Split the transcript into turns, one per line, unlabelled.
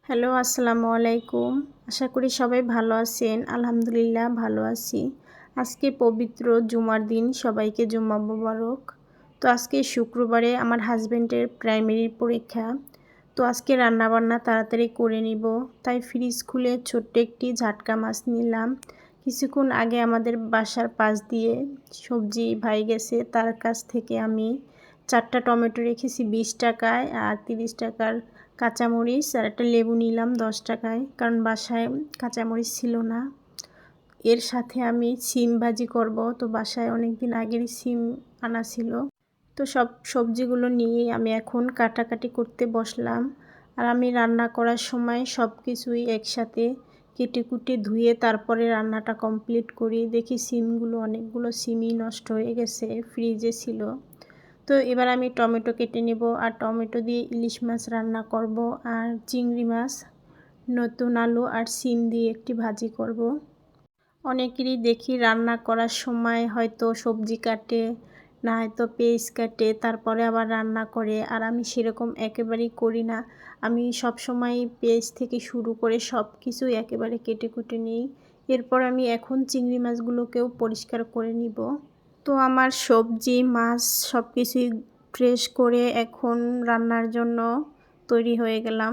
Hello, আসসালামু আলাইকুম। আশা করি সবাই ভালো আছেন। আলহামদুলিল্লাহ ভালো আছি। আজকে পবিত্র জুমার দিন, সবাইকে জুম্মা মোবারক। তো আজকে শুক্রবারে আমার হাজবেন্ডের প্রাইমারির পরীক্ষা। তো আজকে রান্নাবান্না তাড়াতাড়ি করে নিব। তাই ফ্রিজ খুলে ছোট্ট একটি ঝাটকা মাছ নিলাম। কিছুক্ষণ আগে আমাদের বাসার পাশ দিয়ে সবজি ভাই গেছে, তার কাছ থেকে আমি 4টা টমেটো রেখেছি 20 টাকায়, আর 30 টাকার কাঁচামরিচ আর একটা লেবু নিলাম 10 টাকায়, কারণ বাসায় কাঁচামরিচ ছিল না। এর সাথে আমি সিম ভাজি করব, তো বাসায় অনেক দিন আগেরই সিম আনা ছিল। তো সব সবজিগুলো নিয়ে আমি এখন কাটাকাটি করতে বসলাম। আর আমি রান্না করার সময় সব কিছুই একসাথে কেটে কুটে ধুয়ে তারপরে রান্নাটা কমপ্লিট করি। দেখি সিমগুলো, অনেকগুলো সিমই নষ্ট হয়ে গেছে, ফ্রিজে ছিল। তো এবার আমি টমেটো কেটে নেব, আর টমেটো দিয়ে ইলিশ মাছ রান্না করব, আর চিংড়ি মাছ, নতুন আলু আর সিম দিয়ে একটি ভাজি করব। অনেকেরই দেখি রান্না করার সময় হয়তো সবজি কাটে, না হয়তো পেঁয়াজ কাটে, তারপরে আবার রান্না করে। আর আমি সেরকম একেবারেই করি না। আমি সব সময় পেঁয়াজ থেকে শুরু করে সব কিছুই একেবারে কেটে কুটে নিই। এরপর আমি এখন চিংড়ি মাছগুলোকেও পরিষ্কার করে নিব। তো আমার সবজি মাছ সব কিছুই ফ্রেশ করে এখন রান্নার জন্য তৈরি হয়ে গেলাম।